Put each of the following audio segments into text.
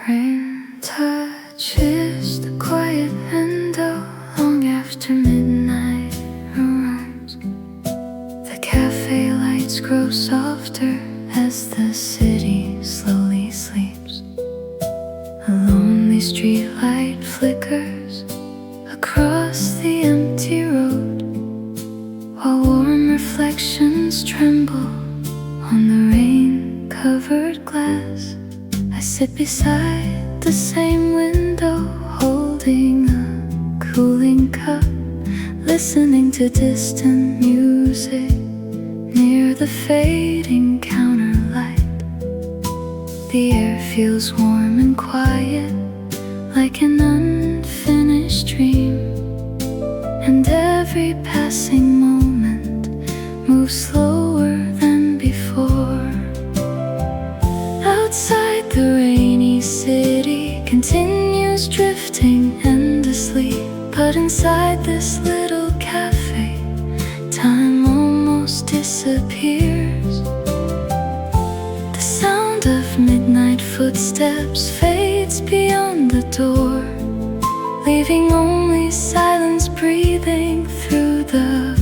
Rain touches the quiet window long after midnight arrives. The cafe lights grow softer as the city slowly sleeps. A lonely street light flickers across the empty road, while warm reflections tremble on the rain-covered glass. I sit beside the same window, holding a cooling cup, listening to distant music near the fading counterlight. The air feels warm and quiet, like an unfinished dream, and every passing moment moves slower than before. Outside, the rainy city continues drifting endlessly, but inside this little cafe, time almost disappears. The sound of midnight footsteps fades beyond the door, leaving only silence breathing through the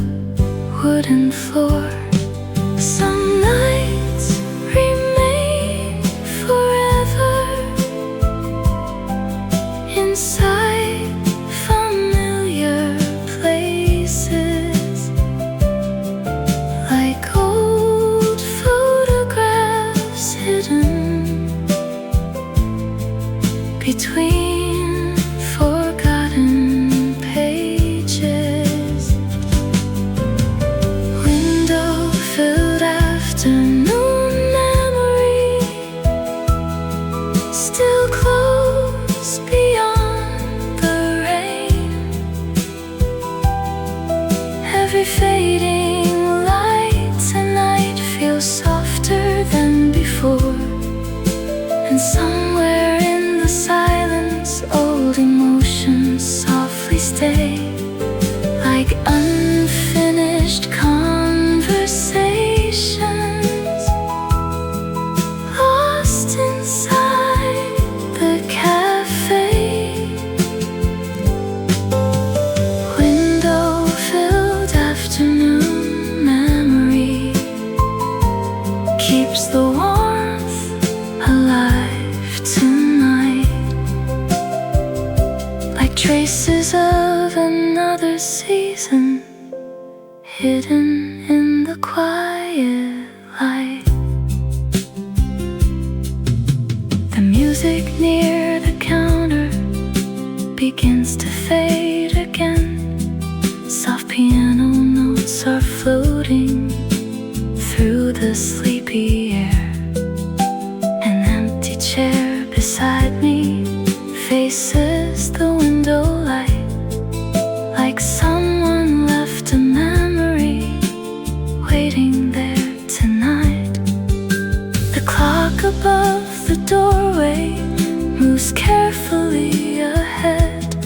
wooden floor. Some nights remain forever inside familiar places, like old photographs hidden between forgotten pages. Window-filled afternoon memory, still close beyond the rain. Every fading light tonight feels softer than before, and somewhere in the silence, old emotions softly stay, like unfinished conversations, lost inside the cafe. Window-filled afternoon memory keeps the warmth alive tonight, like traces of another season hidden in the quiet light. The music near the counter begins to fade again. Soft piano notes are floating through the sleepy air. An empty chair beside me faces the window light, like someone left a memory waiting there tonight. The clock above the doorway moves carefully ahead,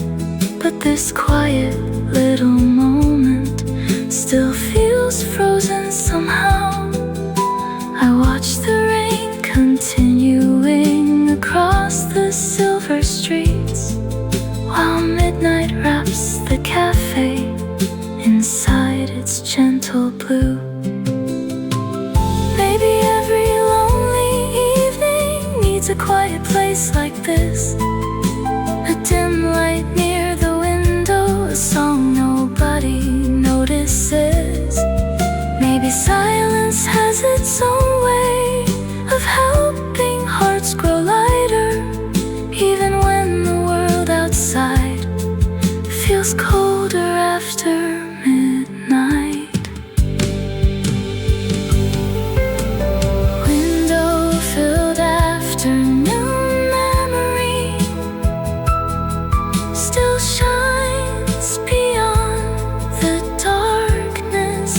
but this quiet little moment still feels frozen somehow. I watch the rain continuing across the silver streets, while midnight wraps the cafe inside its gentle blue. Maybe every lonely evening needs a quiet place like this, a dim light near the window, a song nobody notices. Maybe silence has its own way of helping hearts grow lighter, even when the world outside feels colder after midnight. Window-filled afternoon memory still shines beyond the darkness,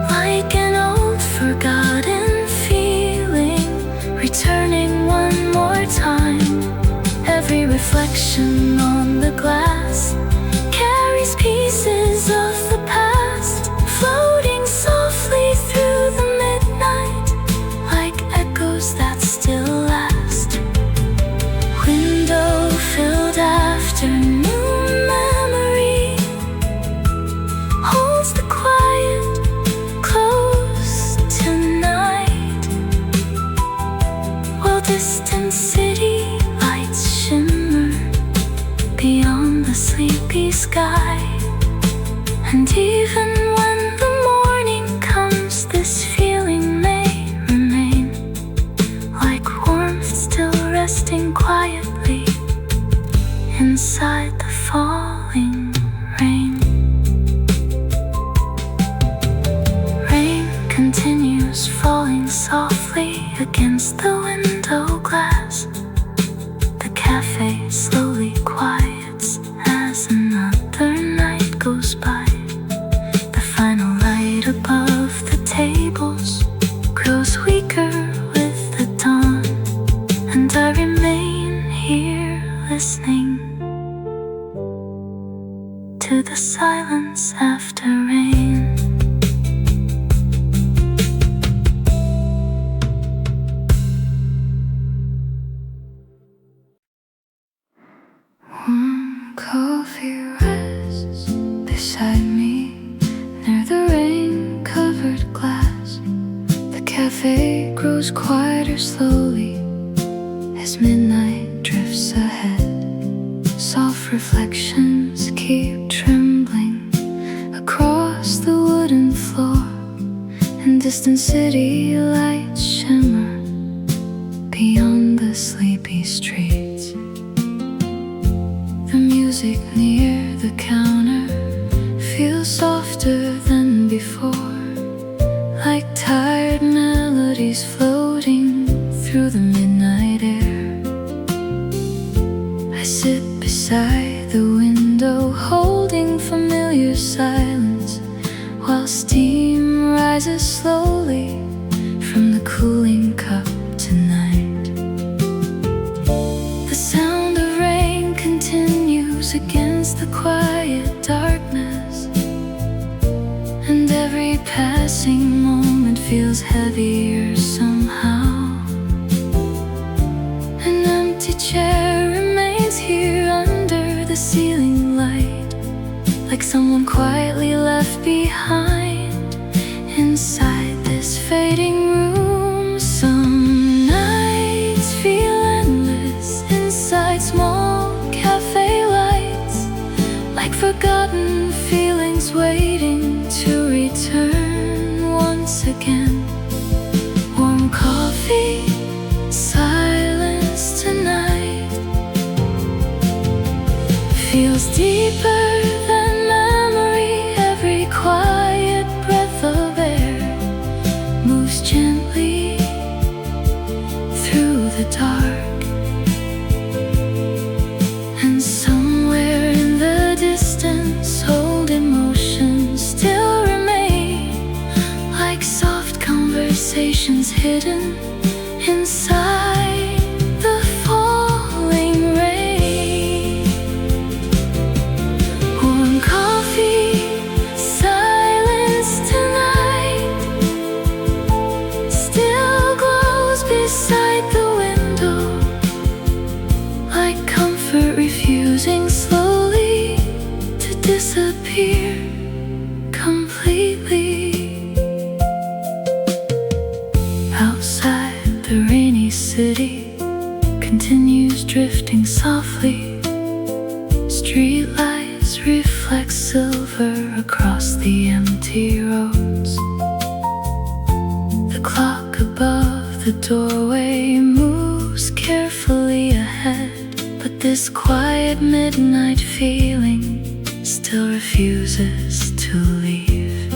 like an old forgotten feeling returning one more time. Every reflection on the glass carries pieces of the past, floating softly through the midnight, like echoes that still last. distant city lights shimmer beyond the sleepy sky. And even when the morning comes, this feeling may remain, like warmth still resting quietly inside the falling rain. Rain continues falling softly against the window glass. The cafe slowly quiets as another night goes by. The final light above the tables grows weaker with the dawn, and I remain here listening to the silence after rain. Warm coffee rests beside me near the rain-covered glass. The cafe grows quieter slowly as midnight drifts ahead. Soft reflections keep trembling across the wooden floor, and distant city lights shimmer beyond the sleepy streets. The music near the counter feels softer than before, like tired melodies floating through the midnight air. I sit beside the window, holding familiar silence, while steam rises slowly from the cooling cup tonight. The sound of rain continues against the quiet darkness, and every passing moment feels heavier somehow. An empty chair remains here under the ceiling light, like someone quietly left behind inside this fading room. Some nights feel endless inside small cafe lights, like forgotten feelings waiting to return once again. Warm coffee, silence tonight, feels deeper than memory. Every quiet breath of air moves gently through the dark, and somewhere in the distance old emotions still remain, like soft conversations hidden inside the falling rain. Warm coffee, silence tonight, still glows beside the window, like comfort refusing slowly to disappear completely. Outside, the rainy city continues drifting softly. Streetlights reflect silver across the empty roads. The clock above the doorway moves carefully ahead, but this quiet midnight feeling still refuses to leave.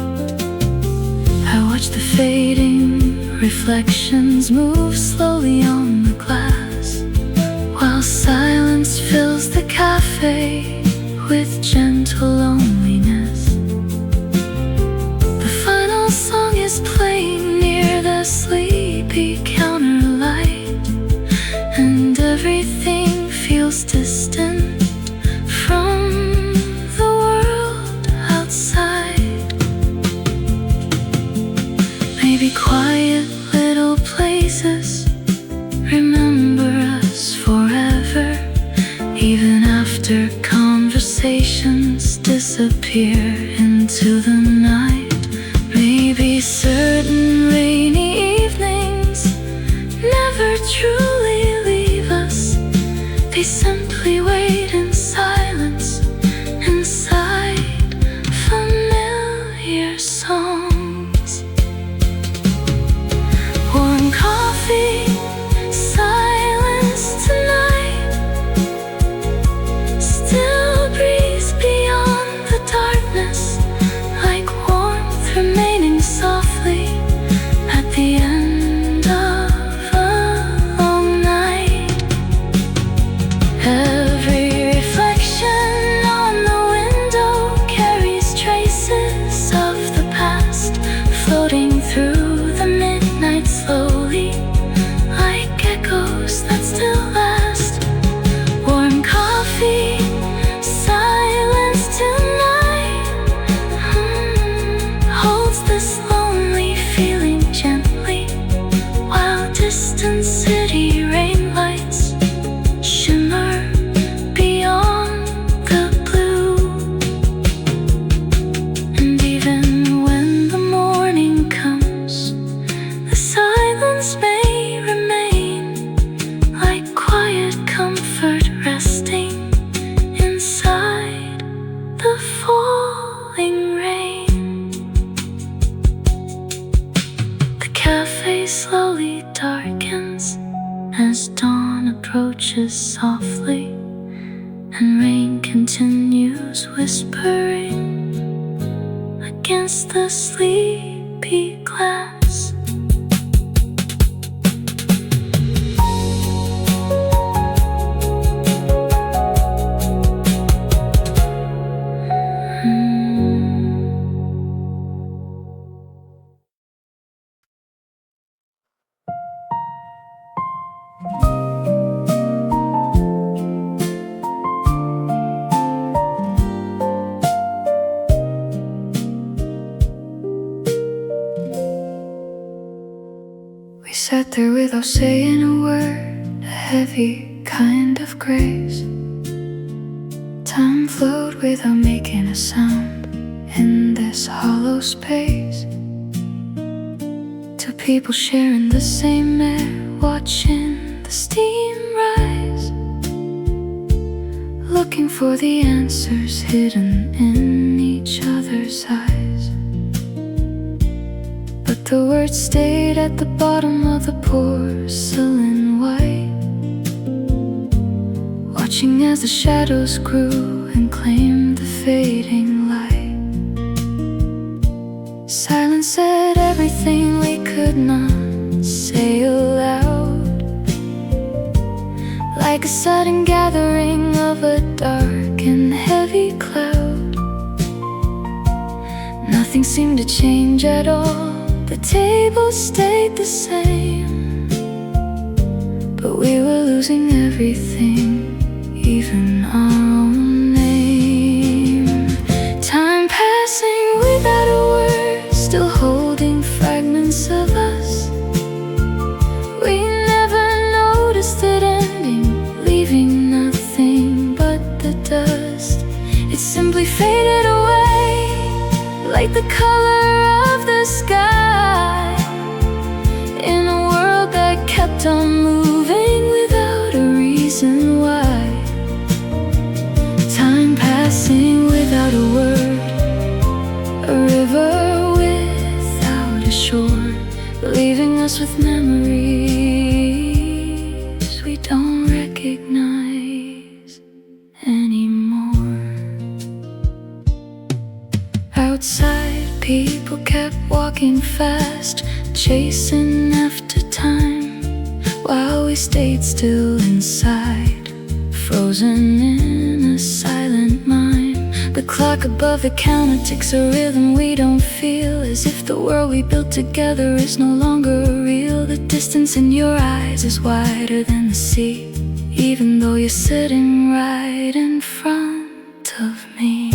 I watch the fading reflections move slowly on the glass, while silence fills the cafe with gentle loneliness. The final song is playing near the sleepy counter light, and everything feels distant from the world outside. Maybe quiet little places remember us forever, even after conversations disappear into the night. Maybe certain rainy evenings never never truly leave us. They simply wait in silence inside familiar songs. Warm coffee, silence tonight. Still breeze beyond the darkness, like warmth remaining softly at the end of a long night. Every reflection on the window carries traces of the past, floating through the midnight slowly, like echoes that still last. Warm coffee, silence tonight, holds this lonely feeling gently, while distant city rain lights shimmer beyond the blue. And even when the morning comes, the silence may remain, like quiet comfort resting inside the falling rain. The cafe slowly darkens as dawn approaches softly, and rain continues whispering against the sleepy glass. We sat there without saying a word, a heavy kind of grace. Time flowed without making a sound in this hollow space. Two people sharing the same air, watching the steam rise, looking for the answers hidden in each other's eyes. But the words stayed at the bottom of the porcelain white, watching as the shadows grew and claimed the fading light. Silence said everything we could not say aloud, like a sudden gathering of a dark and heavy cloud. Nothing seemed to change at all. The table stayed the same, but we were losing everything, even our own name. Time passing without a word, still holding fragments of us. We never noticed it ending, leaving nothing but the dust. It simply faded away, like the color of the sky, in a world that kept on moving without a reason why. Time passing without a word, a river without a shore, leaving us with memories we don't recognize anymore. Outside, people kept walking fast, chasing after time, while we stayed still inside, frozen in a silent mime. The clock above the counter ticks a rhythm we don't feel, as if the world we built together is no longer real. The distance in your eyes is wider than the sea, even though you're sitting right in front of me.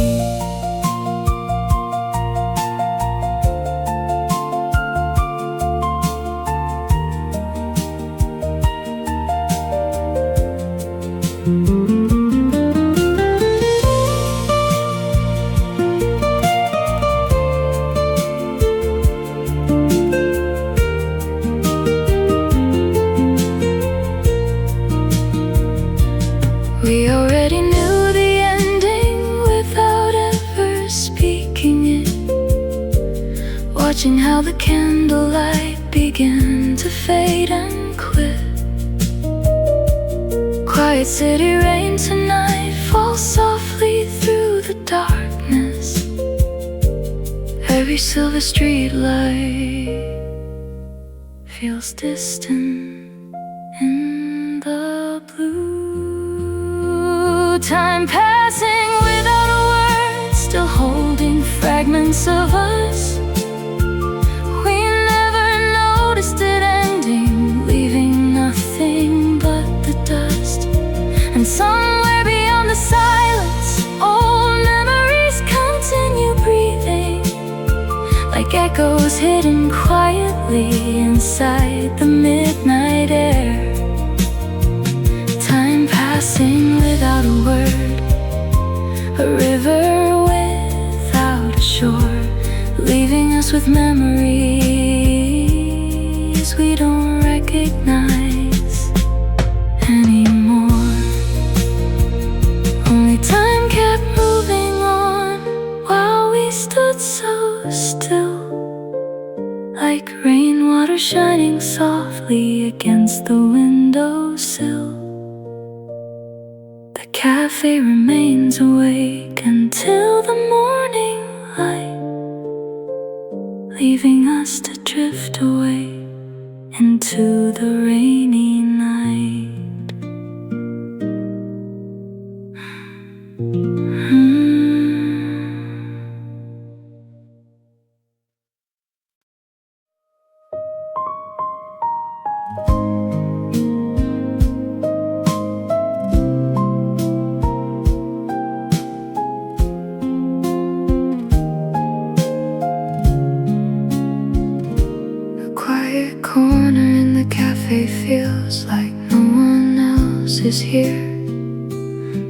begin to fade and quit. Quiet city rain tonight falls softly through the darkness. Every silver street light feels distant in the blue. Time passing without a word, still holding fragments of us. We never noticed it ending, leaving nothing but the dust. And somewhere beyond the silence, old memories continue breathing, like echoes hidden quietly inside the midnight air. Time passing without a word, a river without a shore, leaving us with memories we don't recognize anymore. Only time kept moving on while we stood so still, like rainwater shining softly against the windowsill. The cafe remains awake until the morning light, leaving us to drift away into the rainy night. Quiet corner in the cafe feels like no one else is here.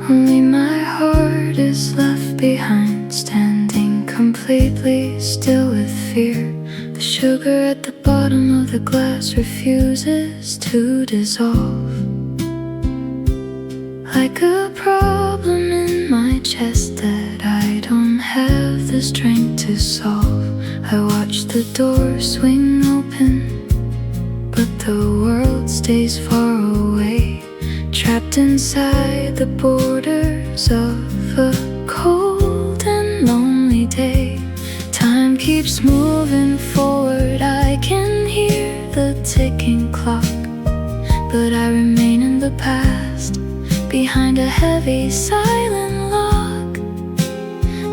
Only my heart is left behind, standing completely still with fear. The sugar at the bottom of the glass refuses to dissolve, like a problem in my chest that I don't have the strength to solve. I watch the door swing open, but the world stays far away, trapped inside the borders of a cold and lonely day. Time keeps moving forward, I can hear the ticking clock, but I remain in the past, behind a heavy silent lock.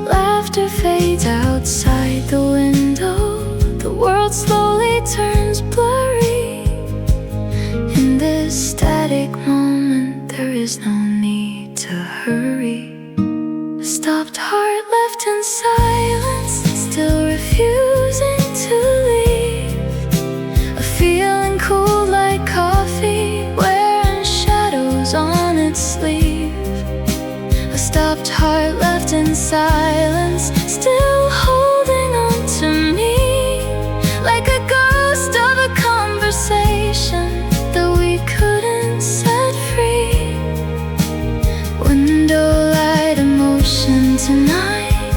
Laughter fades outside the window, the world slowly turns blurry. In this static moment, there is no need to hurry. A stopped heart left in silence, still refusing to leave. A feeling cool like coffee, wearing shadows on its sleeve. A stopped heart left in silence, still holding on to me, like a ghost of a conversation that we couldn't set free. Window light emotion tonight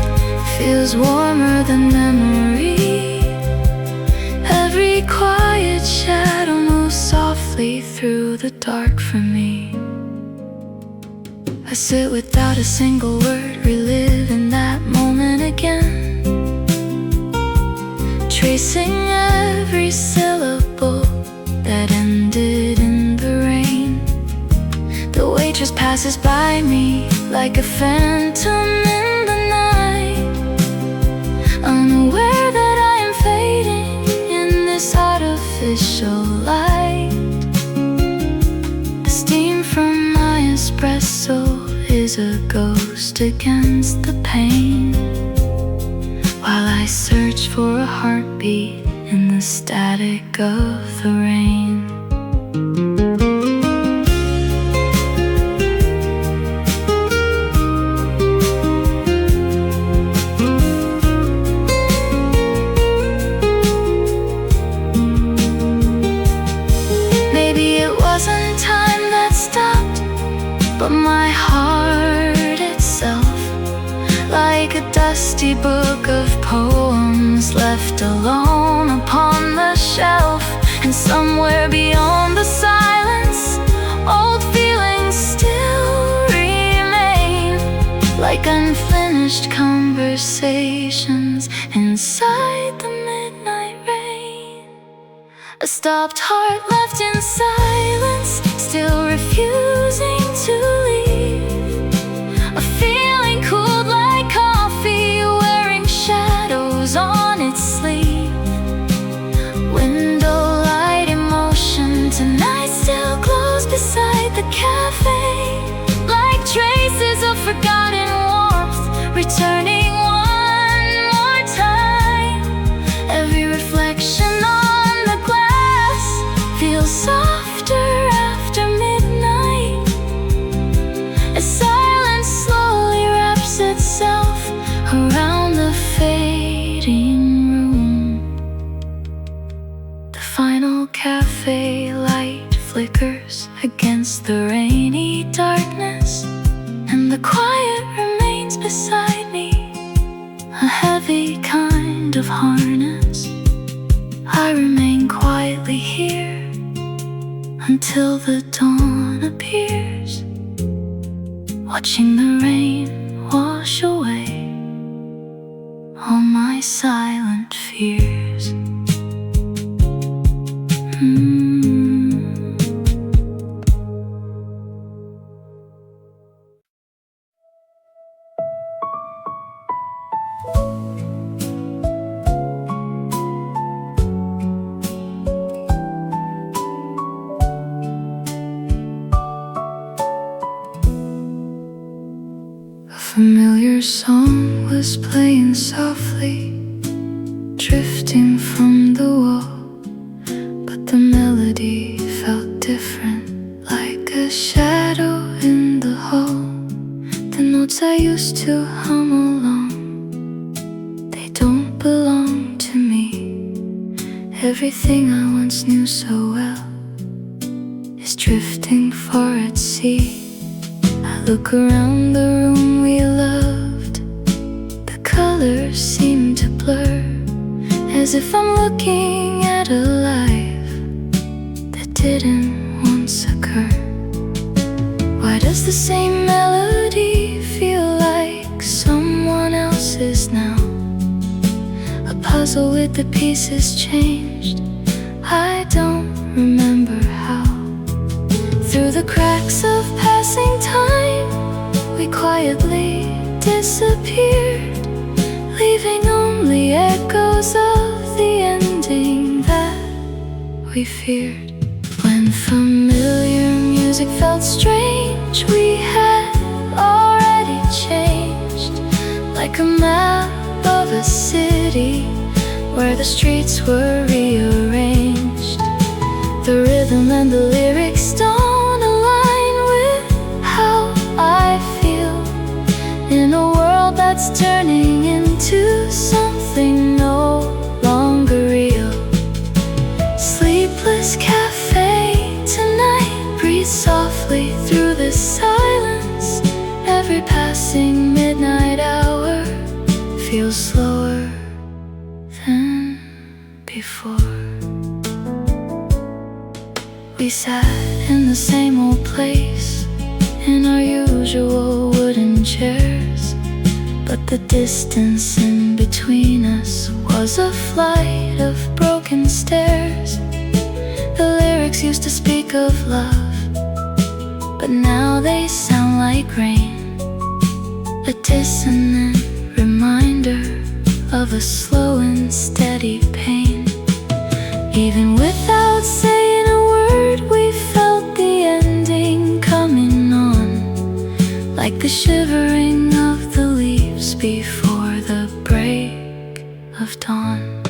feels warmer than memory. Every quiet shadow moves softly through the dark for me. I sit without a single word, reliving that moment again, tracing every syllable that ended in the rain. The waitress passes by me like a phantom in the night, unaware that I am fading in this artificial light. The steam from my espresso is a ghost against the pain, while I search for a heartbeat in the static of the rain. Maybe it wasn't time that stopped, but my heart itself, like a dusty book of poems left alone upon the shelf. somewhere beyond the silence, old feelings still remain, like unfinished conversations inside the midnight rain. A stopped heart left in silence, still refusing to leave. A feeling cooled like coffee, wearing shadows on its sleeve. Window light emotion tonight still glows beside the cafe, like traces of forgotten warmth, returning one more time. Every reflection on the glass feels softer after midnight, as silence slowly wraps itself around the fading room. The final cafe light flickers against the rainy darkness, and the quiet remains beside me, a heavy kind of harness. I remain quietly here until the dawn appears, watching the rain wash away all my silent fears. A familiar song was playing softly, drifting from the wall, but the melody felt different, like a shadow in the hall. The notes I used to hum along, they don't belong to me. Everything I once knew so well is drifting far at sea. I look around the room we loved, the colors seem to blur, as if I'm looking at a life that didn't once occur. Why does the same melody feel like someone else's now? A puzzle with the pieces changed, I don't remember how. Through the cracks of passing time, we quietly disappeared, leaving only echoes of the ending that we feared. When familiar music felt strange, we had already changed, like a map of a city where the streets were rearranged. The rhythm and the lyrics don't align with how I feel, in a world that's turning into something no longer real. Sleepless cafe tonight, breathe softly through the silence. Every passing midnight hour feels slower than before. We sat in the same old place, in our usual wooden chairs, but the distance in between us was a flight of broken stairs. The lyrics used to speak of love, but now they sound like rain, a dissonant reminder of a slow and steady pain. Even without saying a word, we felt the ending coming on, like the shivering of the leaves before the break of dawn.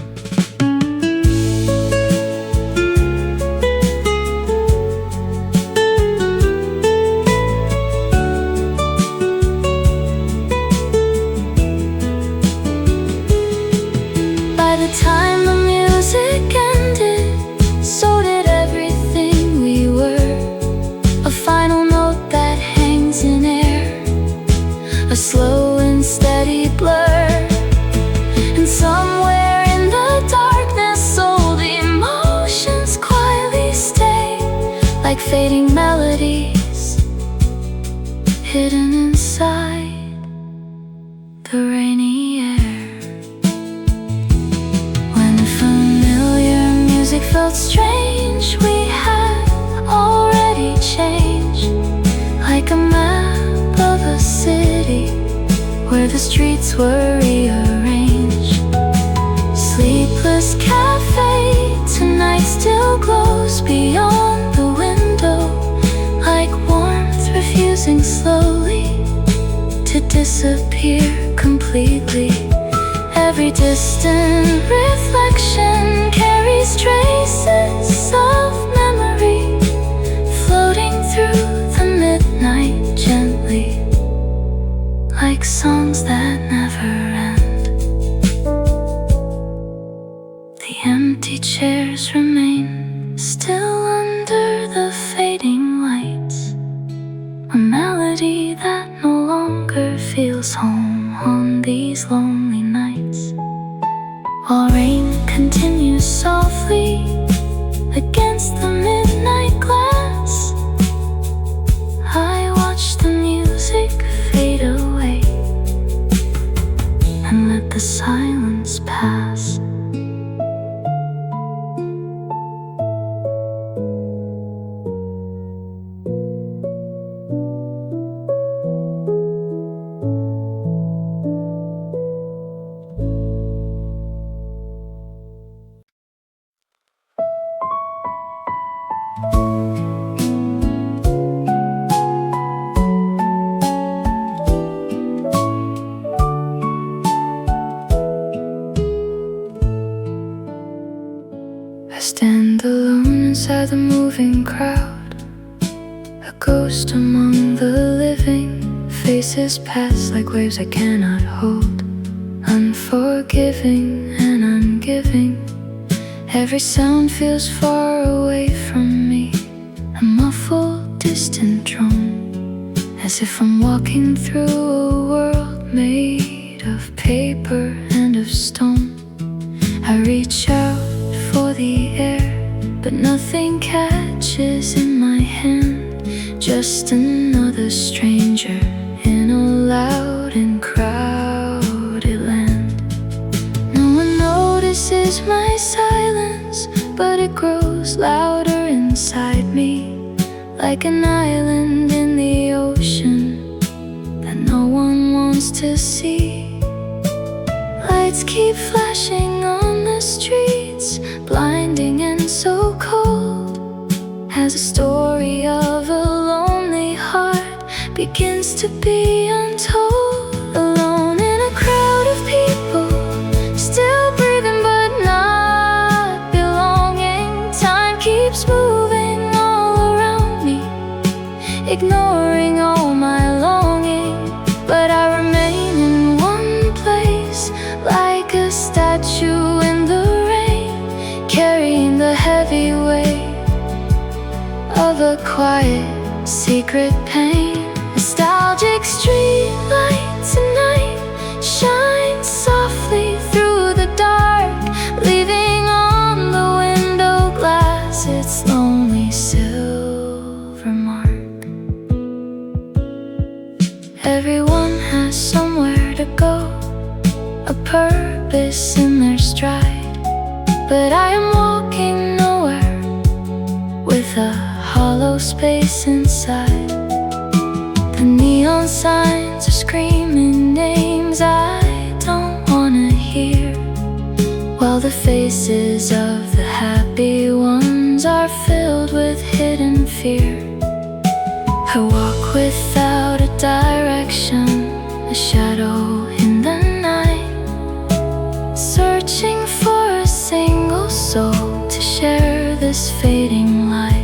By the time the music ended, so did everything we were. A final note that hangs in air, fading melodies hidden inside the rainy air. When familiar music felt strange, we had already changed, like a map of a city where the streets were rearranged. Sleepless cafe tonight still glows beyond the window, like warmth refusing slowly to disappear completely. Every distant reflection carries traces of memory, floating through the midnight gently, like songs that never end. The empty chairs remain still under the fading lights, a melody that no longer feels home on these lonely nights. While rain continues softly against the midnight glass, I watch the music fade away and let the silence pass. I stand alone inside the moving crowd, a ghost among the living. Faces pass like waves I cannot hold, unforgiving and ungiving. Every sound feels far away from me, a muffled distant drone, as if I'm walking through a world made of paper and of stone. I reach out for the air, but nothing catches in my hand. Just another stranger in a loud and crowded land. No one notices my silence, but it grows louder inside me, like an island in the ocean that no one wants to see. Lights keep flashing on the streets, blinding and so cold, as a story of a lonely heart begins to be untold. Alone in a crowd of people, still breathing but not belonging. Time keeps moving all around me, ignoring all my longing, but I remain in one place, like a statue in the rain, carrying the heavy weight of a quiet, secret pain. Nostalgic streetlight tonight shines softly through the dark, leaving on the window glass its lonely silver mark. Everyone has somewhere to go, a purpose in their stride, but I am walking nowhere, with a hollow space inside. The neon signs are screaming names I don't wanna hear, while the faces of the happy ones are filled with hidden fear. I walk without a direction, a shadow in the night, searching for a single soul to share this fading light.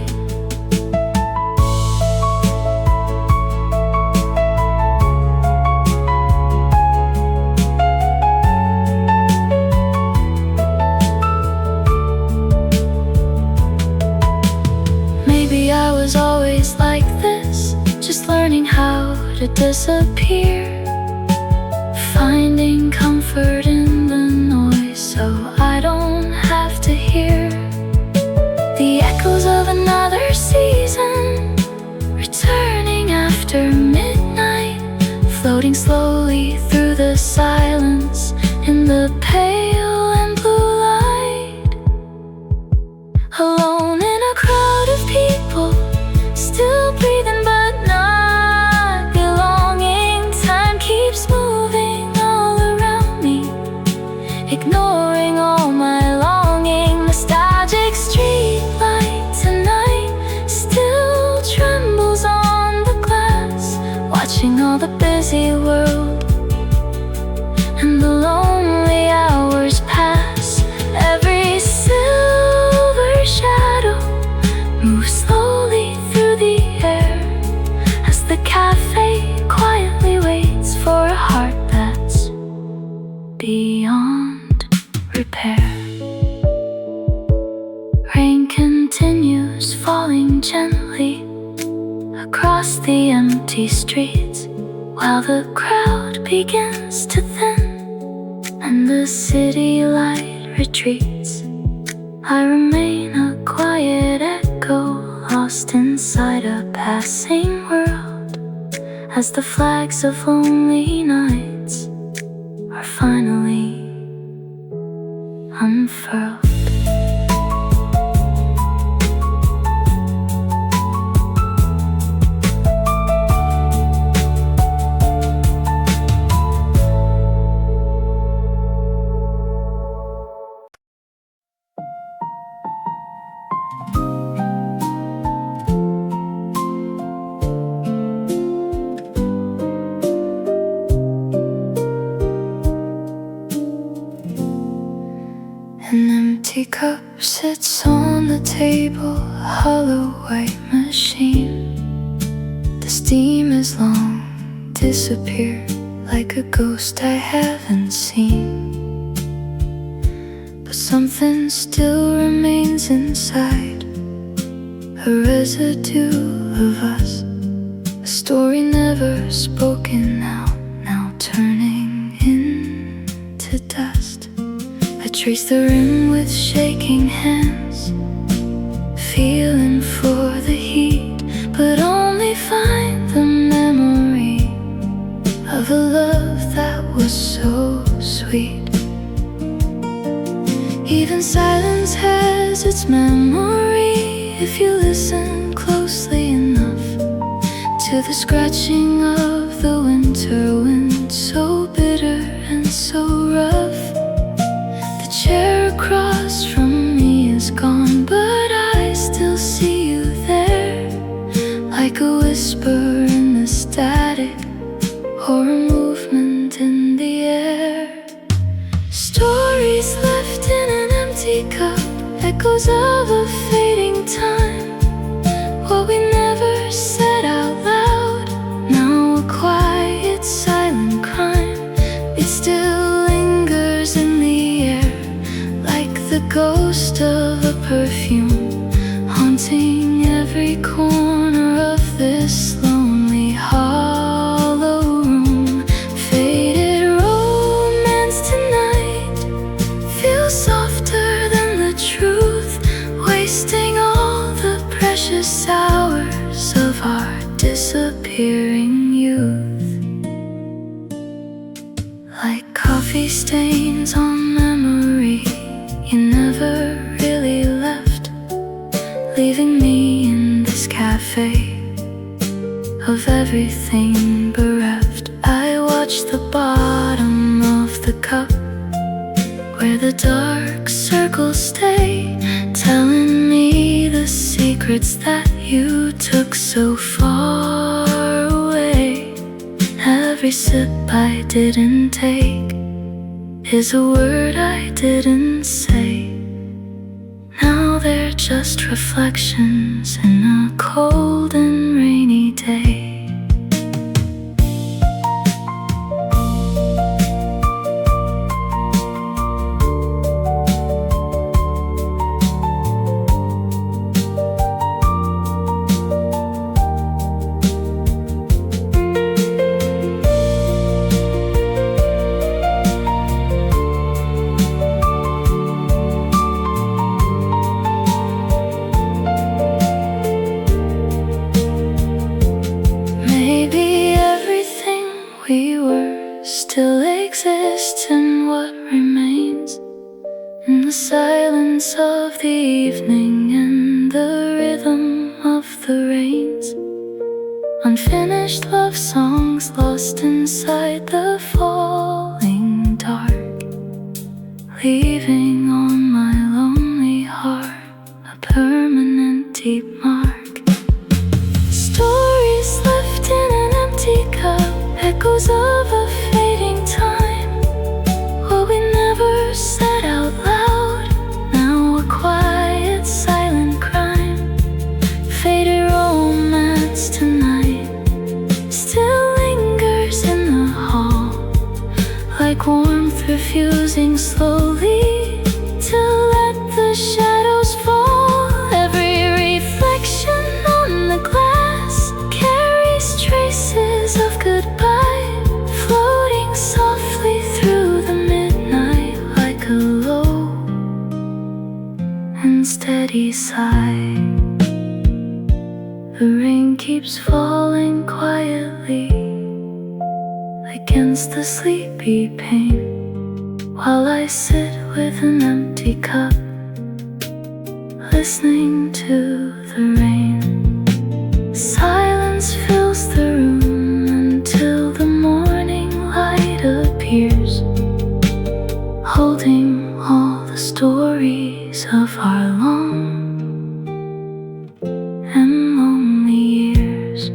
Maybe I was always like this, just learning how to disappear, finding comfort in the noise so I don't have to hear the echoes of another season. after midnight, floating slowly through the silence in the pale and blue light. Alone in a crowd of people, still breathing but not belonging. Time keeps moving all around me, ignoring all my longing. Nostalgic street light tonight still trembles on the glass, watching all the busy world and the lonely hours pass. Every silver shadow moves slowly through the air as the cafe quietly waits for a heart that's beyond repair. Rain continues falling gently across the empty streets, while the crowd begins to thin and the city light retreats. I remain a quiet echo, lost inside a passing world, as the flags of lonely nights are finally unfurled. An empty cup sits on the table, a hollow white machine. The steam is long disappeared, like a ghost I haven't seen. But something still remains inside, a residue of us, a story never spoken out, now turning into dust. I trace the rim with shaking hands, feeling for the heat, but only find the memory of a love that was so sweet. Even silence has its memory if you listen closely enough to the scratching of the winter wind, so bitter and so rough. Chair across from me is gone, but I still see you there, like a whisper in the static or a movement in the air. Stories left in an empty cup, echoes of a fading time, what we never said out loud, now a quiet silent crime. It still lingers in the air, the ghost of a perfume, haunting every corner of this lonely hollow room. Faded romance tonight feels softer than the truth, wasting all the precious hours of our disappearing youth. Like coffee stains on memory, you never really left, leaving me in this cafe of everything bereft. I watch the bottom of the cup, where the dark circles stay, telling me the secrets that you took so far away. Every sip I didn't take is a word I didn't say. Now they're just reflections in a cold and rainy day. unfinished love songs lost inside the falling dark, leaving on my lonely heart a permanent deep mark. Stories left in an empty cup, echoes of a fading time. What we never said out loud, now a quiet silent crime. Faded romance tonight still lingers in the hall, like warmth refusing slowly to let the shadows fall. Every reflection on the glass carries traces of goodbye, floating softly through the midnight like a low and steady sigh. The rain keeps falling quietly against the sleepy pane, while I sit with an empty cup, listening to the rain. Silence fills the room until the morning light appears, holding all the stories of our long and lonely years.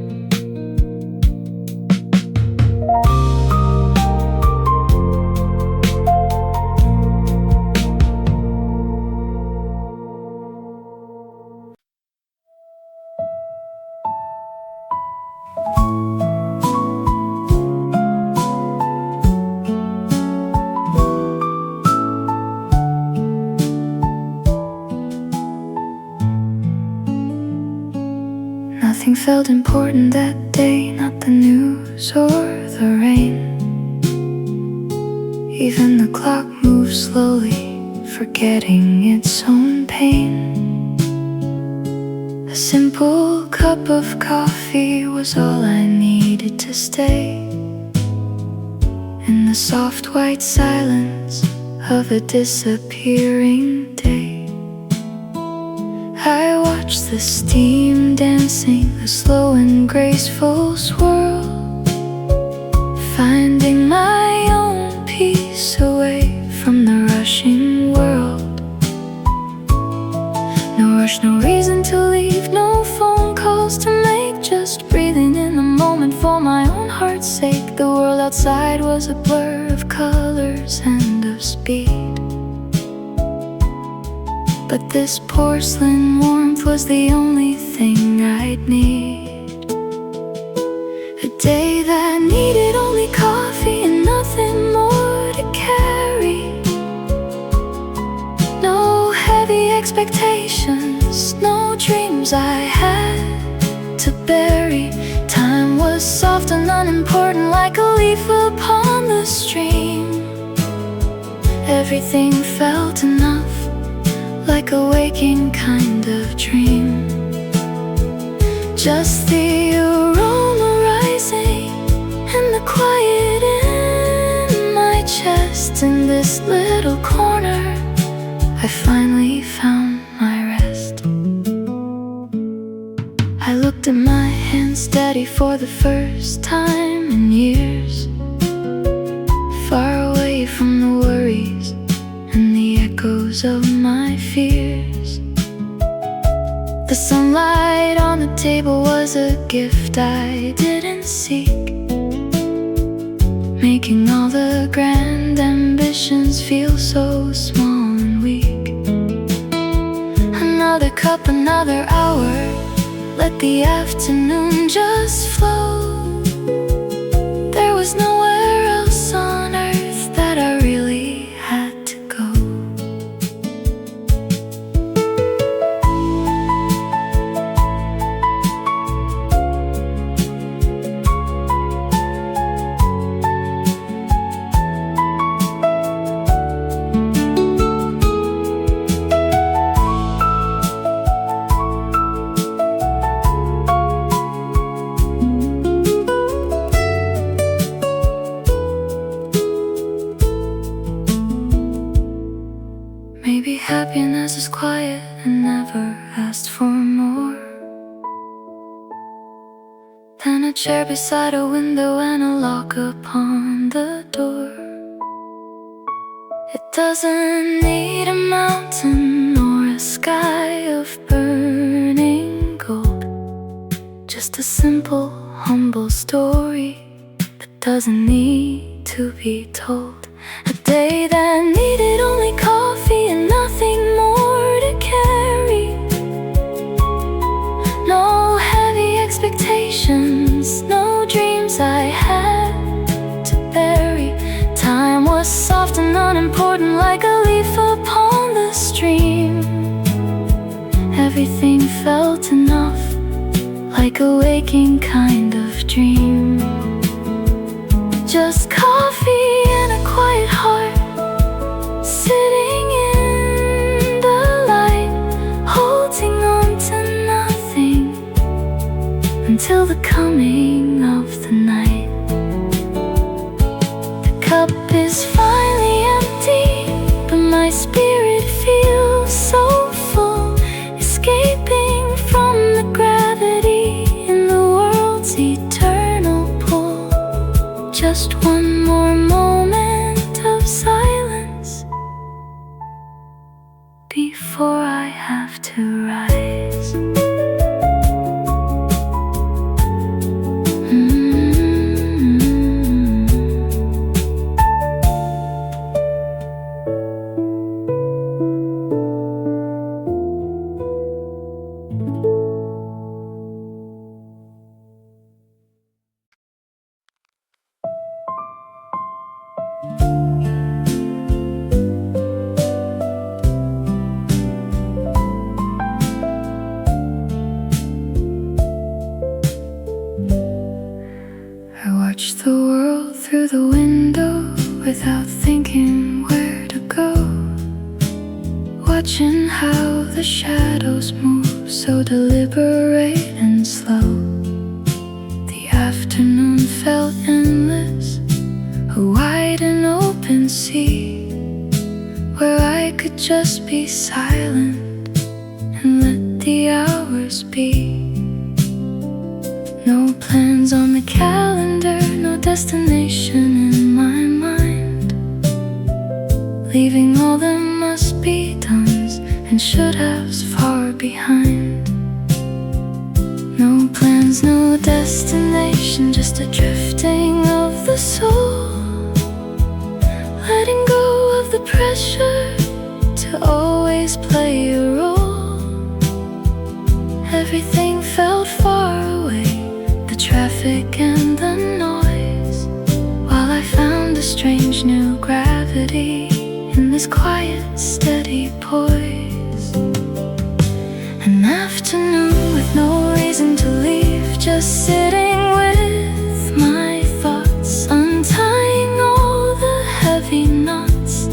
Nothing felt important that day, not the news or the rain. Even the clock moved slowly, forgetting its own pain. A simple cup of coffee was all I needed to stay in the soft white silence of a disappearing day. I watched the steam dancing, a slow and graceful swirl, finding my own peace away from the rushing world. No rush, no reason to leave, no phone calls to make, just breathing in the moment for my own heart's sake. The world outside was a blur of colors and of speed, but this porcelain warmth was the only thing I'd need. A day that needed only coffee and nothing more to carry. No heavy expectations, no dreams I had to bury. Time was soft and unimportant, like a leaf upon the stream. Everything felt enough, like a waking kind of dream. Just the aroma rising and the quiet in my chest. In this little corner, I finally found my rest. I looked at my hands steady for the first time in years, far away from the worries and the echoes of my fears. The sunlight on the table was a gift I didn't seek, making all the grand ambitions feel so small and weak. Another cup, another hour, let the afternoon just flow. There was nowhere else on earth that I really had to go. then a chair beside a window and a lock upon the door. It doesn't need a mountain or a sky of burning gold, just a simple, humble story that doesn't need to be told. A day that needed only coffee and nothing more to carry. No heavy expectations, no dreams I had to bury. Time was soft and unimportant, like a leaf upon the stream. Everything felt enough, like a waking kind of dream. Just coffee and a quiet heart, sitting in the light, holding on to nothing until the coming of the night. The cup is finally empty, but my spirit feels so full, escaping from the gravity in the world's eternal pull. Just one more moment of silence before I have to rise. I watch the world through the window without thinking where to go, watching how the shadows move so deliberate and slow. The afternoon felt endless, a wide and open sea, where I could just be silent and let the hours be. No plans on the calendar, no destination in my mind, leaving all the must-be-dones and should-haves far behind. No plans, no destination, just a drifting of the soul, letting go of the pressure to always play a role. Everything felt far away, the traffic and the noise, while I found a strange new gravity in this quiet, steady poise. An afternoon with no reason to leave, just sitting with my thoughts, untying all the heavy knots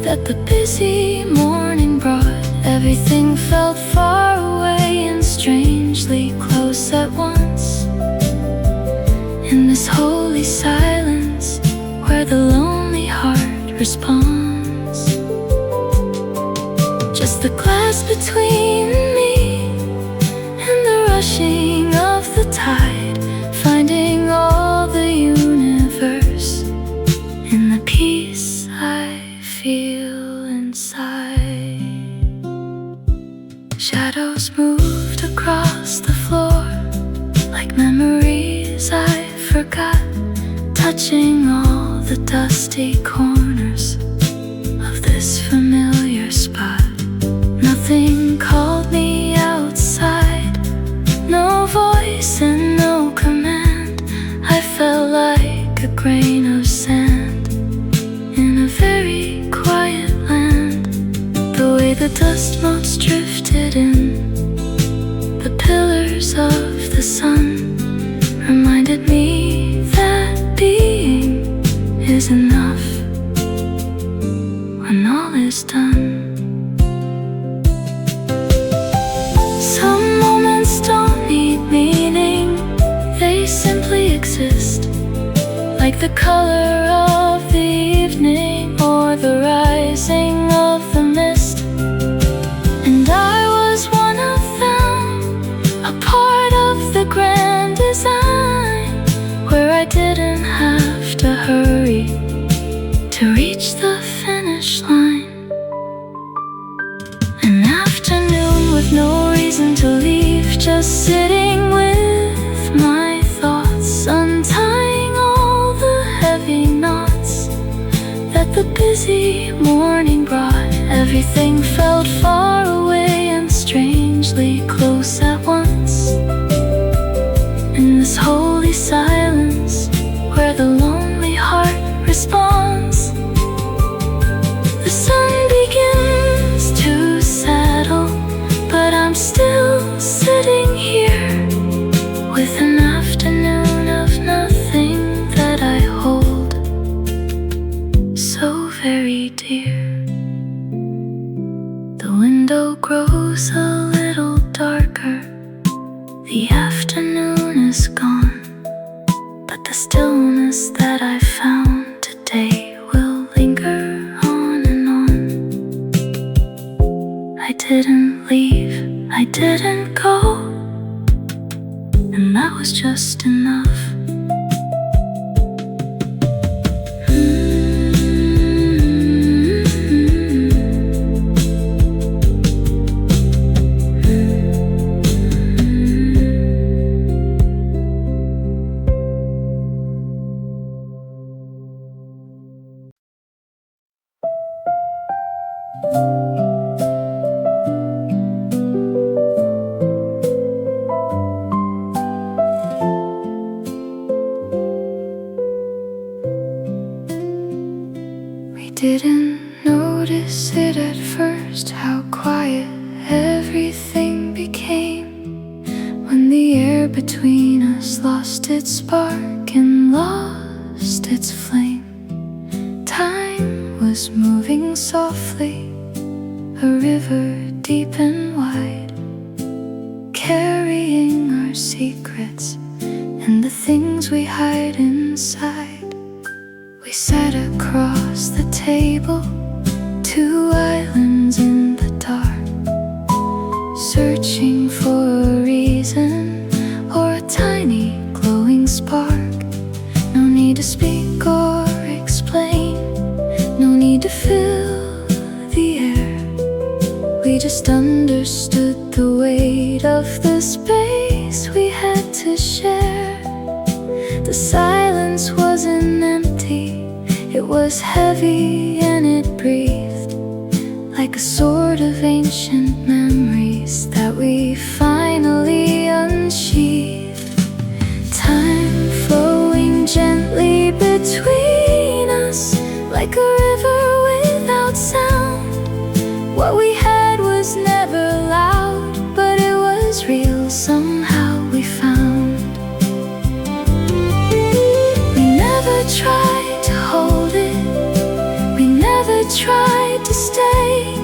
that the busy morning brought. Everything felt far away and strangely close at once, in this holy silence where the lonely heart responds. Just the glass between me and the rushing of the tide, finding all the universe in the peace I feel inside. Shadows moved across the floor like memories I forgot, touching all the dusty corners of this familiar spot. Nothing called me outside, no voice and no command. I felt like a grain of sand in a very quiet land. The way the dust motes drifted in, the pillars of the sun, reminded me that being is enough when all is done. Some moments don't need meaning, they simply exist, like the color of the evening or the rising of the mist. And I was one of them, a part of the grand design. didn't have to hurry to reach the finish line. An afternoon with no reason to leave, just sitting with my thoughts, untying all the heavy knots that the busy morning brought. Everything felt far away and strangely close at once. In this holy silence where the lonely heart responds, the sun begins to settle, but I'm still sitting here with an afternoon of nothing that I hold so very dear. The window grows a little darker, the afternoon is gone, but the stillness that I found today will linger on and on. I didn't leave, I didn't go, and that was just enough. Didn't notice it at first, how quiet everything became when the air between us lost its spark and lost its flame. Time was moving softly, a river deep and wide, carrying our secrets and the things we hide inside. We sat across the table, two islands in the dark, searching for a reason or a tiny glowing spark. No need to speak or explain, no need to fill the air. We just understood the weight of the space we had to share. The silence wasn't empty, it was heavy and it breathed like a sort of ancient memories that we finally unsheathed. Time flowing gently between us like a river without sound. What we had was never loud, but it was real, somehow we found. We never tried to hold it, we never tried to stay.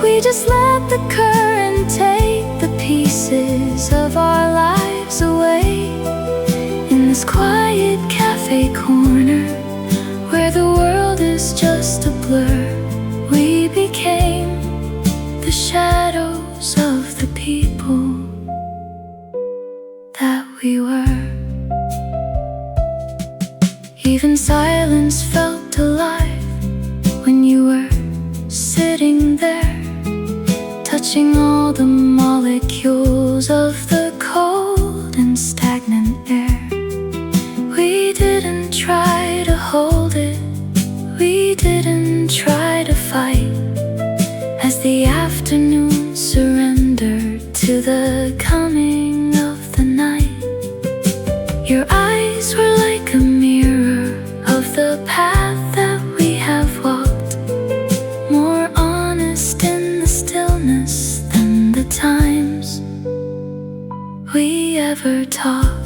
We just let the current take the pieces of our lives away. In this quiet cafe corner where the world is just a blur, we became the shadows of the people that we were. Even silence felt alive when you were sitting there, touching all the molecules of the cold and stagnant air. We didn't try to hold it, we didn't try to fight. As the afternoon surrendered to the coming of the night, your eyes were like a mirror of the path that we have walked, more honest in the stillness than the times we ever talked.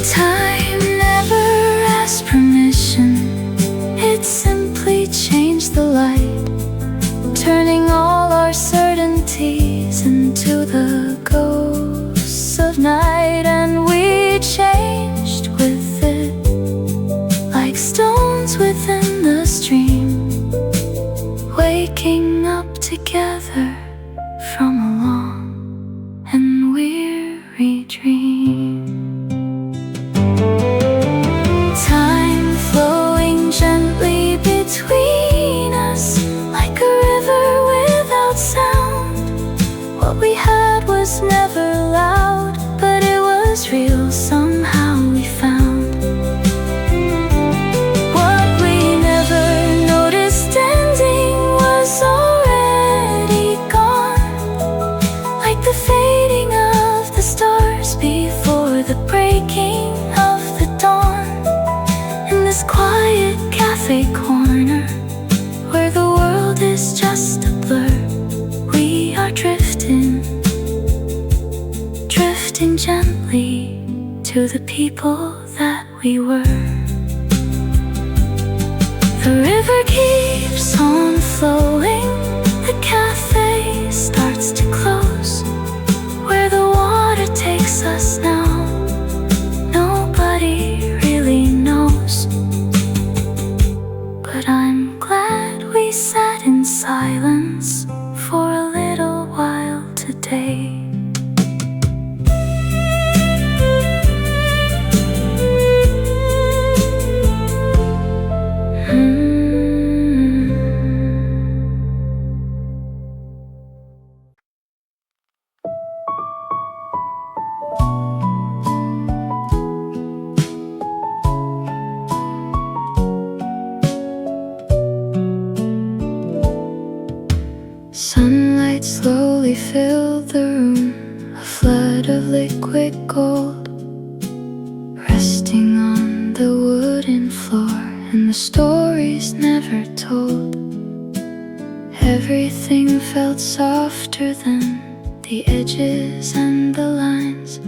Time to the people that we were. The river keeps on flowing, the cafe starts to close. Where the water takes us now, nobody really knows. But I'm glad we sat in silence for a little while today. Sunlight slowly filled the room, a flood of liquid gold, resting on the wooden floor, and the stories never told. Everything felt softer than the edges and the lines,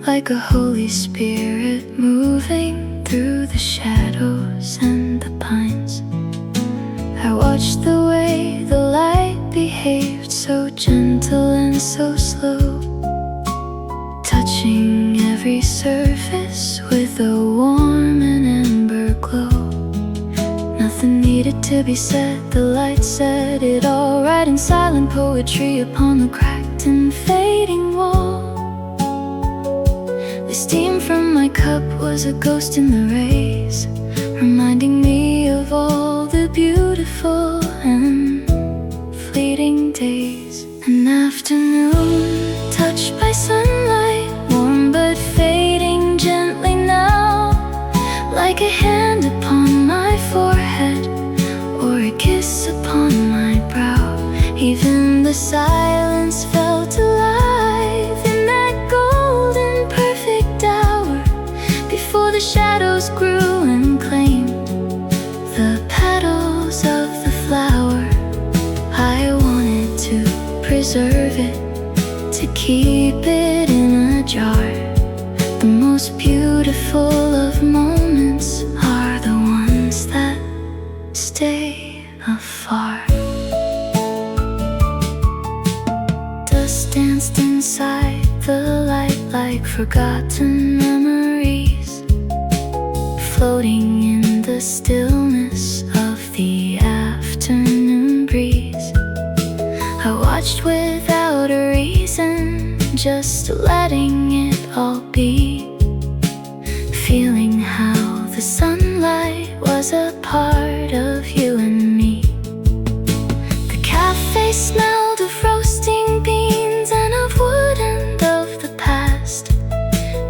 like a Holy Spirit moving through the shadows and the pines. I watched the way the light behaved, so gentle and so slow, touching every surface with a warm and amber glow. Nothing needed to be said, the light said it all, writing silent poetry upon the cracked and fading wall. The steam from my cup was a ghost in the rays, reminding me of all the beautiful and fleeting days. An afternoon touched by sunlight, warm but fading gently now, like a hand upon my forehead or a kiss upon my brow. Even the silence felt alive in that golden perfect hour, before the shadows grew and claimed the petals of the flower. I wanted to preserve it, to keep it in a jar. The most beautiful of moments are the ones that stay afar. Dust danced inside the light like forgotten memories, floating in the stillness of the afternoon breeze. I watched without a reason, just letting it all be, feeling how the sunlight was a part of you and me. The cafe smelled of roasting beans and of wood and of the past,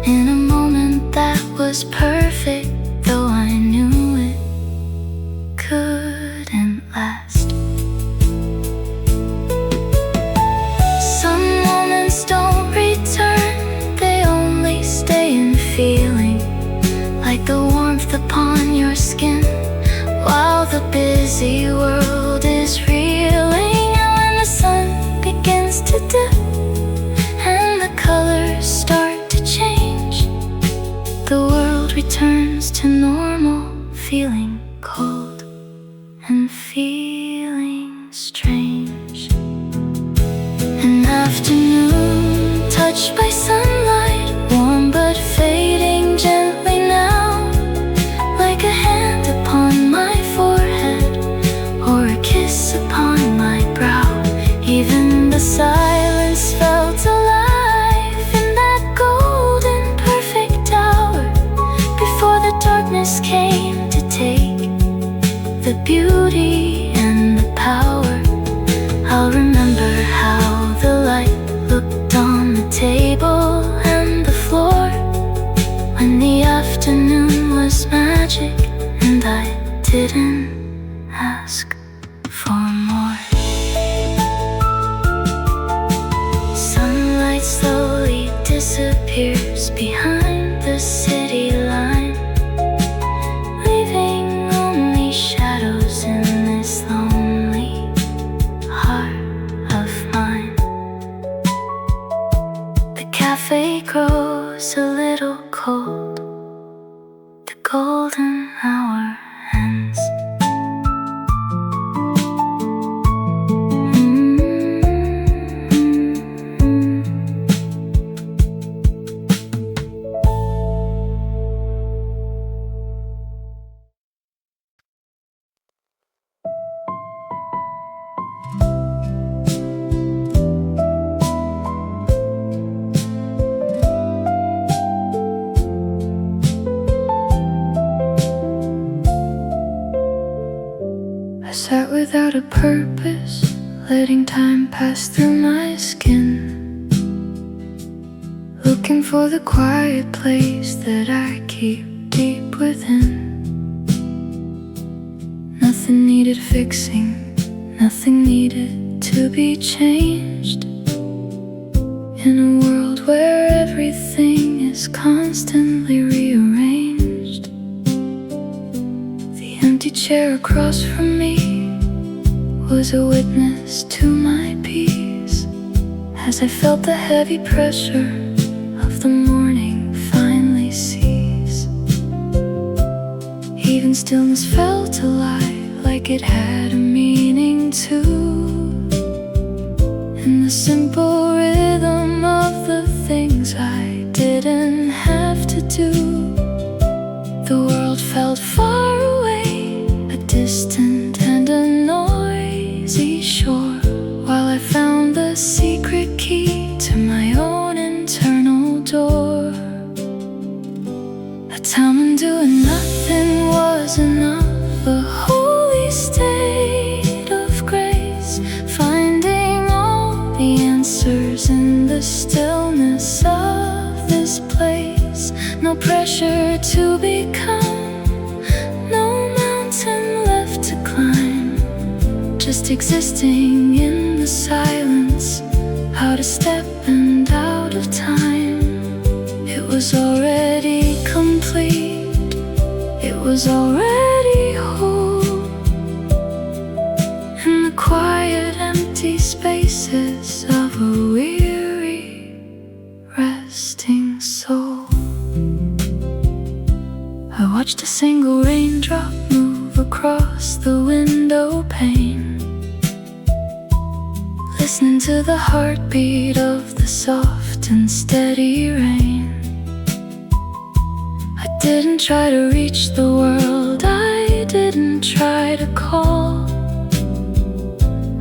in a moment that was perfect, though I knew it couldn't last. Some moments don't return, they only stay in feeling, like the warmth upon your skin while the busy world is reeling. And when the sun begins to dip and the colors start to change, the world returns to normal, feeling cold and feeling strange. An afternoon touched by sunlight, warm but fading gently now, like a hand upon my forehead or a kiss upon my brow. Even the silence felt alive in that golden perfect hour, before the darkness came to take the beauty and the power. I'll remember how the light looked on the table and the floor, when the afternoon was magic and I didn't ask for more. Sunlight slowly disappears behind the city line, leaving only shadows in this lonely heart of mine. The cafe grows a little cold, golden hour ends. Sat without a purpose, letting time pass through my skin, looking for the quiet place that I keep deep within. Nothing needed fixing, nothing needed to be changed. In a world where everything is constantly rearranged, the empty chair across from me was a witness to my peace, as I felt the heavy pressure of the morning finally cease. Even stillness felt alive, like it had a meaning too, in the simple rhythm of the things I didn't have to do. The world felt far away, a distant and a noisy shore, while I found the secret key to my own internal door. A time when doing nothing was enough, a holy state of grace, finding all the answers in the stillness of this place. No pressure to become, no mountain left to climb, just existing in the silence, out of step and out of time. It was already complete, it was already whole, in the quiet empty spaces of a weary resting soul. I watched a single raindrop move across the window pane, listening to the heartbeat of the soft and steady rain. I didn't try to reach the world, I didn't try to call,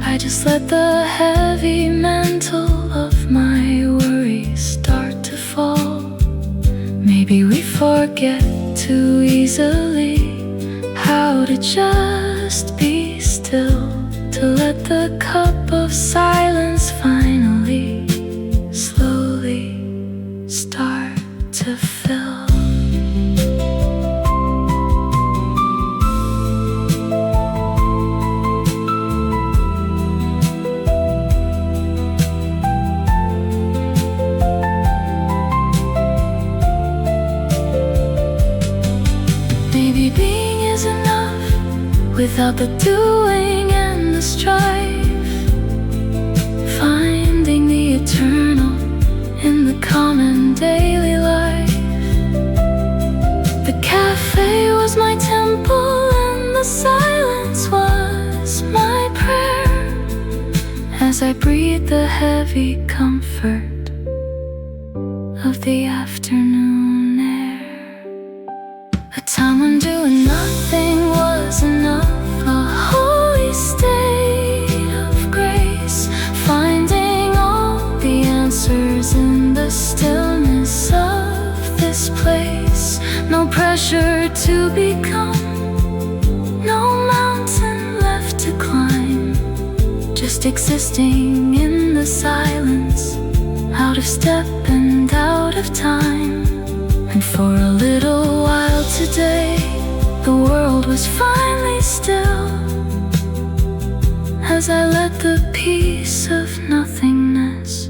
I just let the heavy mantle of my worries start to fall. Maybe we forget too easily how to just be still, to let the cup of silence finally, slowly start to fill. Maybe being is enough without the doing and the strife, finding the eternal in the common daily life. The cafe was my temple and the silence was my prayer, as I breathed the heavy comfort of the afternoon air. A time when doing nothing was enough, a holy state of grace, finding all the answers in the stillness of this place. No pressure to become, no mountain left to climb, just existing in the silence, out of step and out of time. And for a little while today, the world was finally still, as I let the peace of nothingness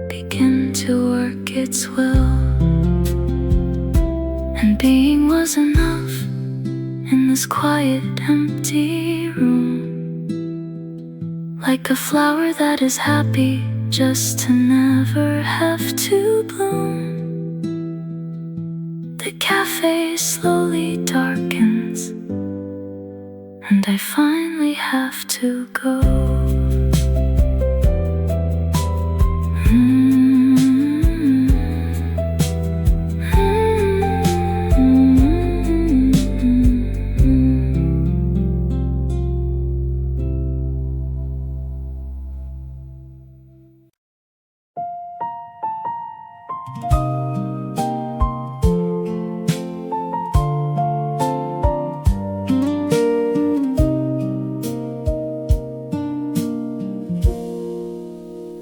begin to work its will. And being was enough in this quiet, empty room, like a flower that is happy just to never have to bloom. The cafe slowly darkens, and I finally have to go.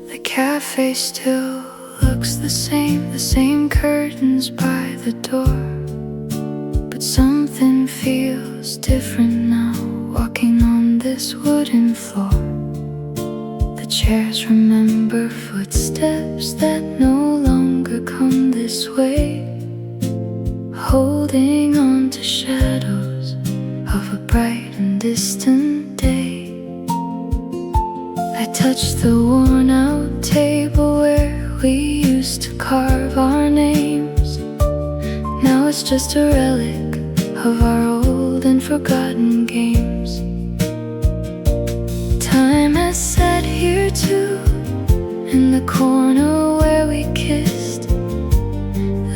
The cafe still looks the same curtains by the door. But something feels different now, walking on this wooden floor. The chairs remember footsteps that no longer come this way, holding on to shadows of a bright and distant day. I touch the worn-out table where we used to carve our names. Now it's just a relic of our old and forgotten games. Time has sat here too, in the corner where we kissed,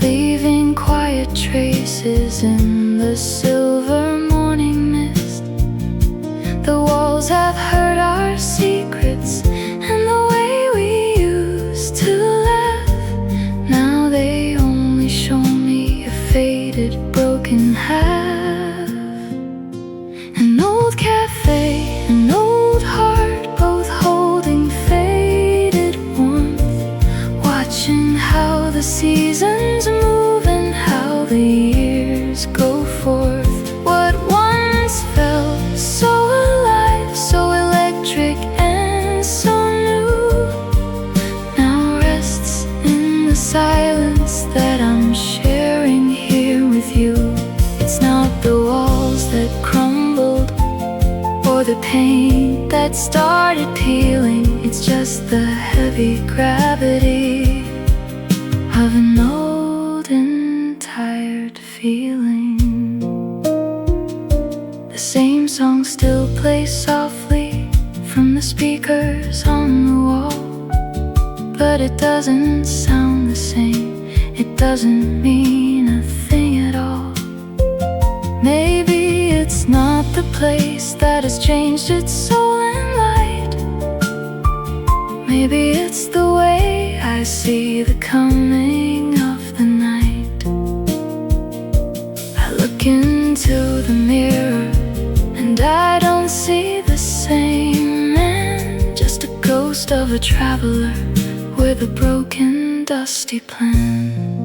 leaving quiet traces in the silver morning mist. The walls have heard our secrets and the way we used to laugh. Now they only show me a faded, broken half. An old cafe, an old heart, both holding faded warmth, watching how the seasons move and how the years go forth. What once felt so alive, so electric and so new, now rests in the silence that I'm sharing here with you. It's not the walls that crumbled or the paint that started peeling. It's just the heavy gravity of an old and tired feeling. The same song still plays softly from the speakers on the wall, but it doesn't sound the same. It doesn't mean a thing at all. Maybe it's not the place that has changed its soul and light. Maybe it's the way I see the coming of the night. I look into the mirror and I don't see the same man, just a ghost of a traveler with a broken, dusty plan.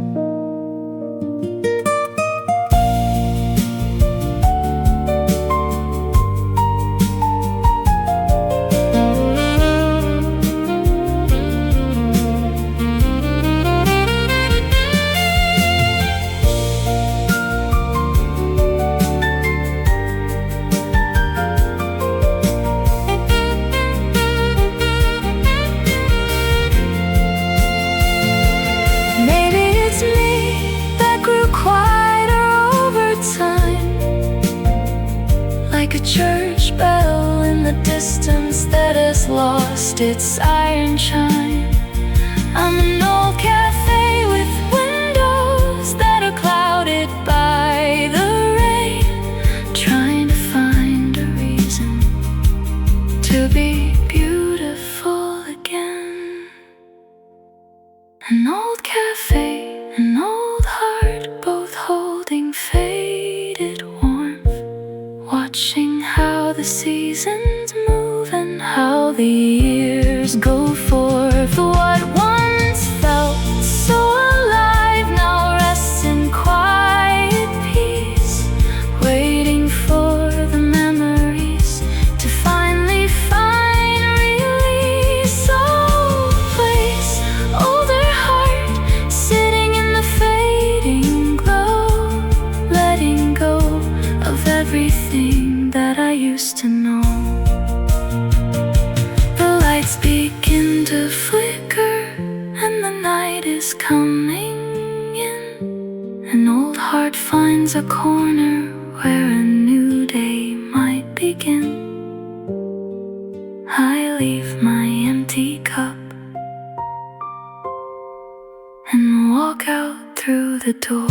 Like a church bell in the distance that has lost its iron chime. I'm an old cafe with windows that are clouded by the rain, trying to find a reason to be beautiful again. An old cafe, an old heart, both holding faded warmth, watching how the seasons move and how the years go forth. What once felt so alive now rests in quiet peace, waiting for the memories to finally find release. Old place, older heart, sitting in the fading glow, letting go of everything that I used to know. The lights begin to flicker and the night is coming in. An old heart finds a corner where a new day might begin. I leave my empty cup and walk out through the door.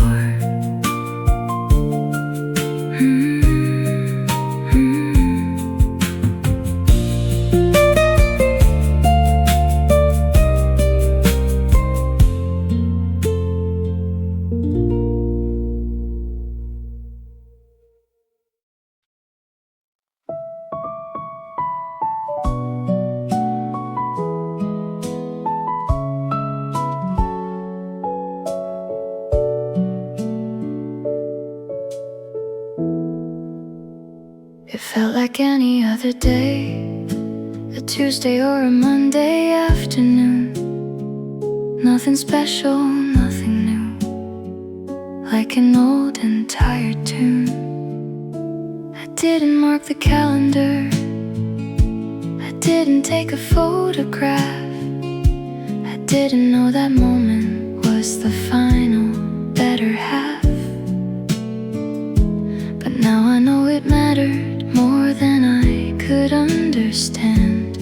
It felt like any other day, a Tuesday or a Monday afternoon. Nothing special, nothing new, like an old and tired tune. I didn't mark the calendar, I didn't take a photograph, I didn't know that moment was the final, better half. But now I know it mattered more than I could understand.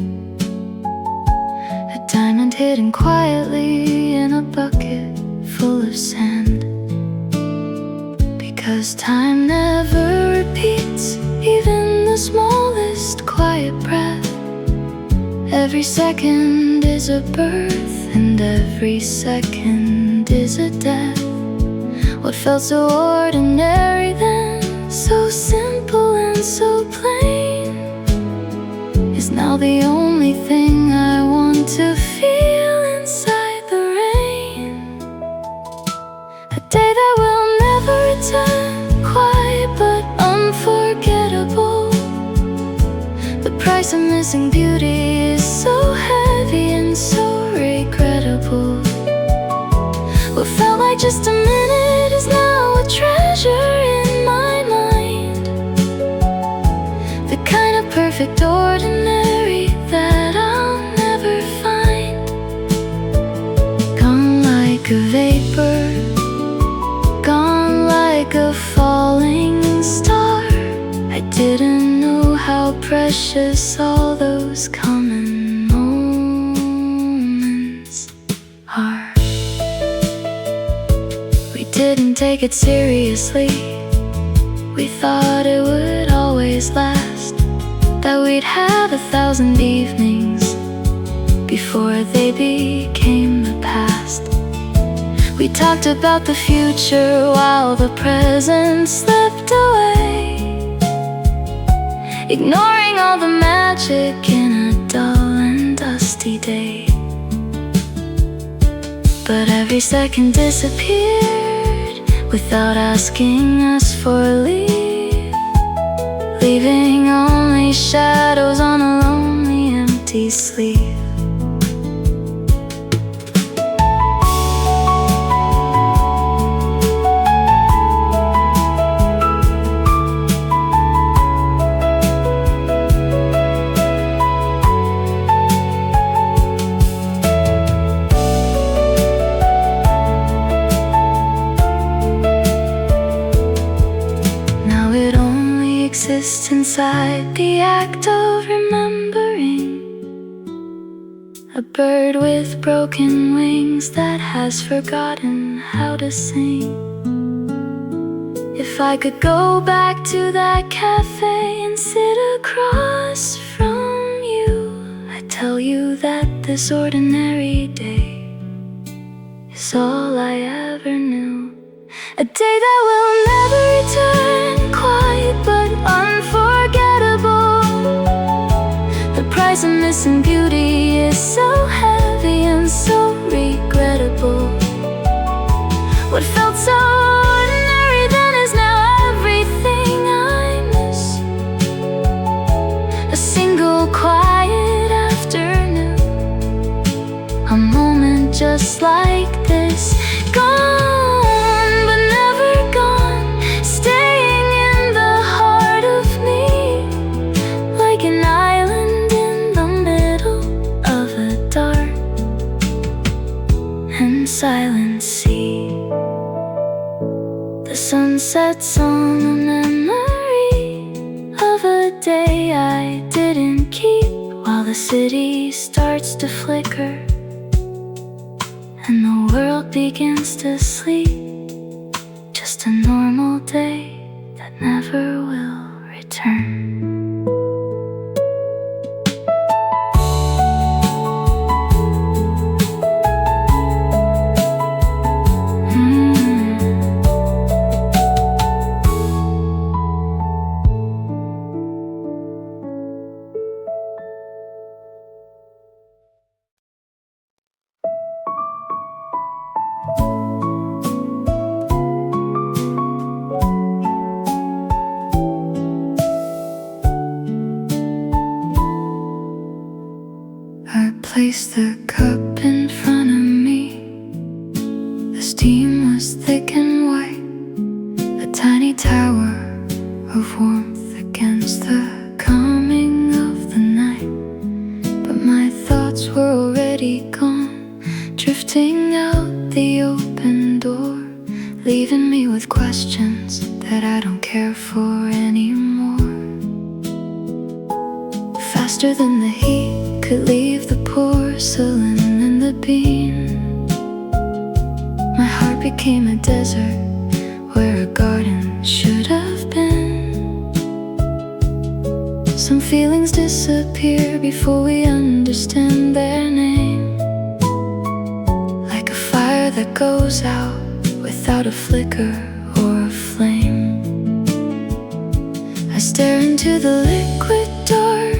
A diamond hidden quietly in a bucket full of sand. Because time never repeats, even the smallest quiet breath. Every second is a birth, and every second is a death. What felt so ordinary then, so simple and so plain, is now the only thing I want to feel inside the rain. A day that will never return, quiet but unforgettable. The price of missing beauty is so heavy and so regrettable. What felt like just a minute is now a treasure in my mind. The kind of perfect ordinary that I'll never find. Gone like a vapor, gone like a falling star. I didn't know how precious all those common moments are. We didn't take it seriously, we thought it would always last, that we'd have 1,000 evenings before they became the past. We talked about the future while the present slipped away, ignoring all the magic in a dull and dusty day. But every second disappeared without asking us for leave, leaving only shadows on a lonely empty sleeve. Exists inside the act of remembering, a bird with broken wings that has forgotten how to sing. If I could go back to that cafe and sit across from you, I'd tell you that this ordinary day is all I ever knew. A day that will never return, quiet but unforgettable. The price of missing beauty is so heavy and so regrettable. What felt so ordinary then is now everything I miss. A single quiet afternoon, a moment just like this. Gone but never gone, sets on a memory of a day I didn't keep, while the city starts to flicker and the world begins to sleep. Just a normal day that never will return. Place the cup in front of me. The steam was thick and white, a tiny tower of warmth against the coming of the night. But my thoughts were already gone, drifting out the open door, leaving me with questions that I don't care for anymore. Faster than the heat could leave the porcelain and the bean, my heart became a desert where a garden should have been. Some feelings disappear before we understand their name, like a fire that goes out without a flicker or a flame. I stare into the liquid dark,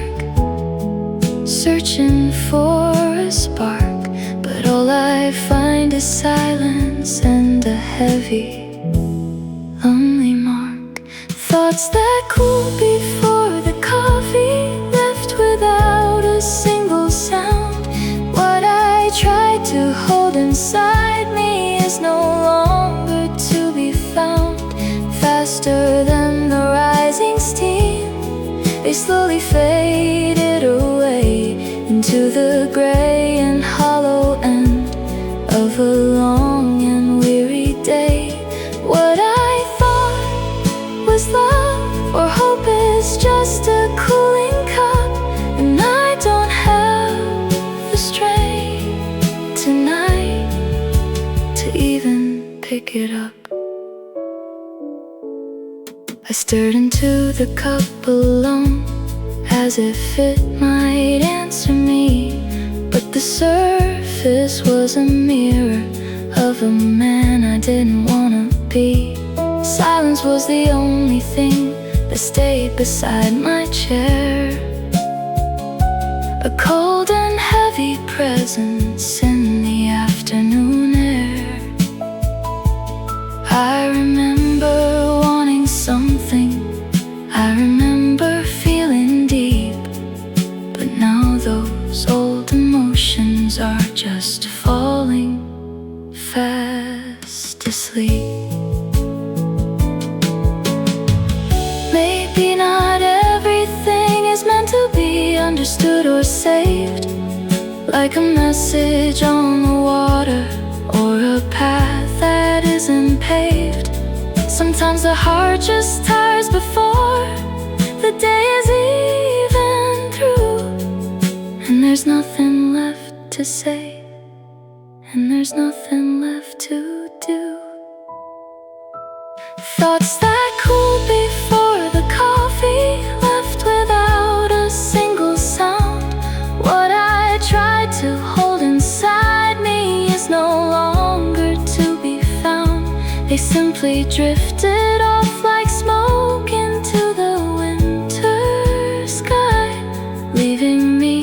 searching for a spark, but all I find is silence and a heavy, lonely mark. Thoughts that cooled before the coffee, left without a single sound. What I tried to hold inside me is no longer to be found. Faster than the rising steam, they slowly faded away into the gray and hollow end of a long and weary day. What I thought was love or hope is just a cooling cup, and I don't have the strength tonight to even pick it up. I stared into the cup alone, as if it might answer me, but the surface was a mirror of a man I didn't wanna be. Silence was the only thing that stayed beside my chair, a cold and heavy presence in the afternoon air. I remember wanting something, I remember feeling deep, but now those old emotions are just falling fast asleep. Maybe not everything is meant to be understood or saved, like a message on the water or a path that isn't paved. Sometimes the heart just tires before the day is even through, and there's nothing left to say, and there's nothing left to do. Thoughts that cooled before the coffee, left without a single sound. What I tried to hold inside me is no longer to be found. They simply drifted off like smoke into the winter sky, leaving me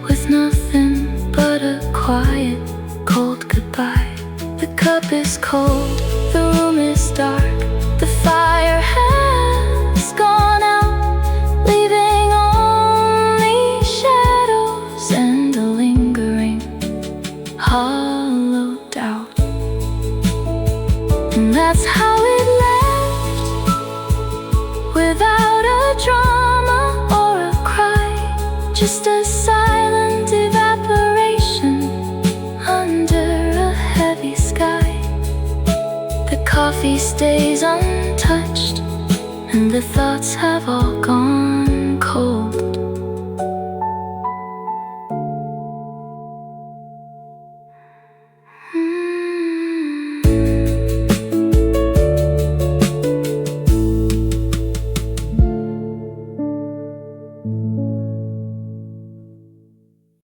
with nothing but a quiet, cold goodbye. The cup is cold, the room is dark, the fire has gone out, leaving only shadows and a lingering hollow doubt. And that's how it left, without a drama or a cry, just a silent evaporation under a heavy sky. The coffee stays on untouched, and the thoughts have all gone.